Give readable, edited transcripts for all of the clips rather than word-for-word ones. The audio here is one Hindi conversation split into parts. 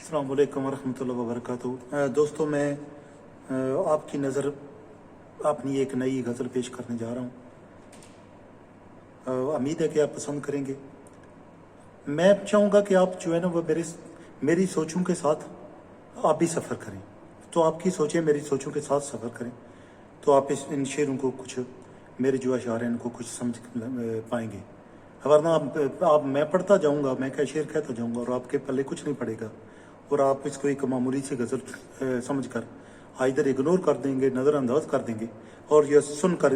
अस्सलाम वालेकुम रहमतुल्लाहि व बरकातुहू। दोस्तों, मैं आपकी नज़र अपनी एक नई गज़ल पेश करने जा रहा हूँ। उम्मीद है कि आप पसंद करेंगे। मैं चाहूँगा कि आप जो है ना वो मेरी सोचों के साथ आप भी सफ़र करें। तो आपकी सोचें मेरी सोचों के साथ सफ़र करें तो आप इन शेरों को कुछ, मेरे जो अशार हैं इनको कुछ समझ पाएंगे। वरना आप मैं पढ़ता जाऊँगा, मैं क्या शेर कहता जाऊँगा और आपके पल्ले कुछ नहीं पड़ेगा और आप इसको एक मामूली सी गज़ल समझ कर इधर इग्नोर कर देंगे, नज़रअंदाज कर देंगे और यह सुनकर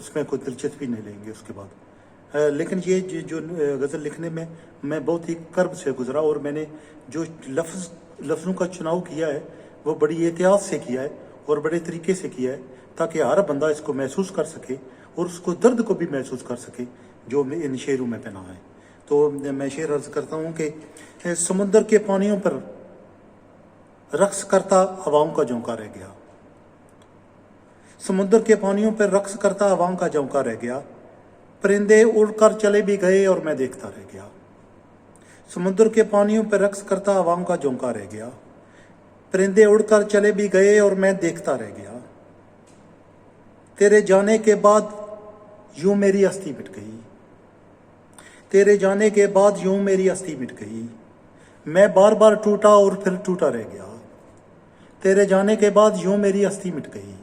उसमें कोई दिलचस्पी नहीं लेंगे उसके बाद। लेकिन ये जो गज़ल लिखने में मैं बहुत ही कर्ब से गुज़रा और मैंने जो लफ्ज़ों का चुनाव किया है वो बड़ी एहतियात से किया है और बड़े तरीके से किया है ताकि हर बंदा इसको महसूस कर सके और उसको दर्द को भी महसूस कर सके जो इन शेरों में पहना है। तो मैं शेर अर्ज करता हूँ कि समुद्र के पानियों पर रक्स करता हवाओं का झोंका रह गया। समुद्र के पानियों पर रक्स करता हवाओं का झोंका रह गया। परिंदे उड़कर चले भी गए और मैं देखता रह गया। समुद्र के पानियों पर रक्स करता हवाओं का झोंका रह गया। परिंदे उड़कर चले भी गए और मैं देखता रह गया। तेरे जाने के बाद यूं मेरी अस्थि मिट गई। तेरे जाने के बाद यूं मेरी अस्थि मिट गई। मैं बार बार टूटा और फिर टूटा रह गया। तेरे जाने के बाद यूं मेरी अस्थि मिट गई।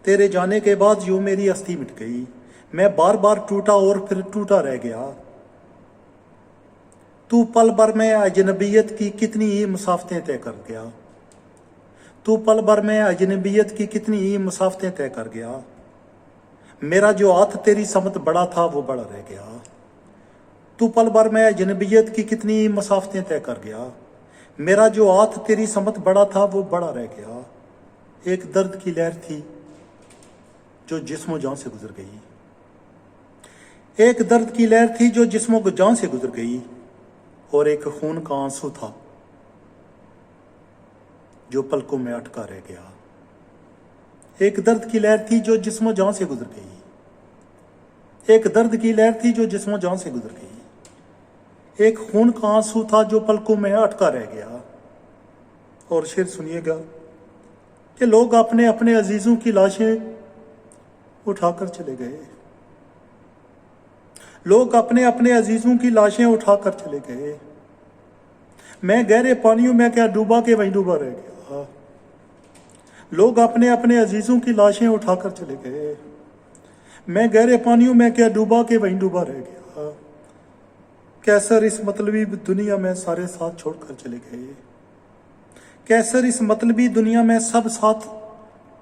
तेरे जाने के बाद यूं मेरी अस्थि मिट गई। मैं बार बार टूटा और फिर टूटा रह गया। तू पल भर में अजनबियत की कितनी ही मुसाफतें तय कर गया। तू पल भर में अजनबियत की कितनी ही मुसाफतें तय कर गया। मेरा जो हाथ तेरी समत बड़ा था वो बड़ा रह गया। तू पल भर में अजनबियत की कितनी ही मुसाफतें तय कर गया। मेरा जो हाथ तेरी समत बड़ा था वो बड़ा रह गया। एक दर्द की लहर थी जो जिस्मो जान से गुजर गई। एक दर्द की लहर थी जो जिस्मो जान से गुजर गई और एक खून का आंसू था जो पलकों में अटका रह गया। एक दर्द की लहर थी जो जिस्मो जान से गुजर गई। एक दर्द की लहर थी जो जिस्मो जान से गुजर गई। एक खून का आंसू था जो पलकों में अटका रह गया। और शेर सुनिएगा कि लोग अपने अपने अजीजों की लाशें उठाकर चले गए। लोग अपने अपने अजीजों की लाशें उठाकर चले गए। मैं गहरे पानियों में क्या डूबा के वहीं डूबा रह गया। लोग अपने अपने अजीजों की लाशें उठाकर चले गए। मैं गहरे पानियों में क्या डूबा के वहीं डूबा रह गया। कैसर इस मतलबी दुनिया में सारे साथ छोड़कर चले गए। कैसर इस मतलबी दुनिया में सब साथ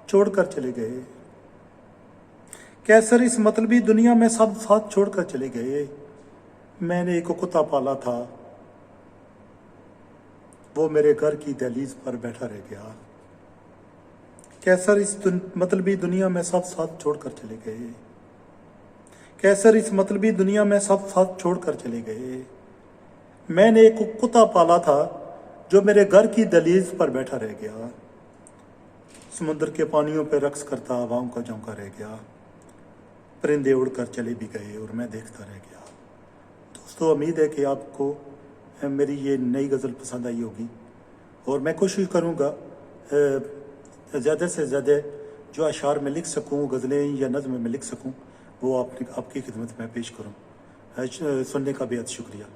छोड़कर चले गए। कैसर इस मतलबी दुनिया में सब साथ छोड़कर चले गए। मैंने एक कुत्ता पाला था वो मेरे घर की दहलीज पर बैठा रह गया। कैसर इस मतलबी दुनिया में सब साथ छोड़कर चले गए। कैसर इस मतलबी दुनिया में सब साथ छोड़कर चले गए। मैंने एक कुत्ता पाला था जो मेरे घर की दहलीज पर बैठा रह गया। समुद्र के पानियों पर रक्स करता हवाओं का झोंका रह गया। परिंदे उड़कर चले भी गए और मैं देखता रह गया। दोस्तों, उम्मीद है कि आपको मेरी ये नई गज़ल पसंद आई होगी और मैं कोशिश करूँगा ज़्यादा से ज़्यादा जो अशार में लिख सकूँ, गज़लें या नज़्म में लिख सकूँ, वो आपकी खिदमत में पेश करूँ। सुनने का बेहद शुक्रिया।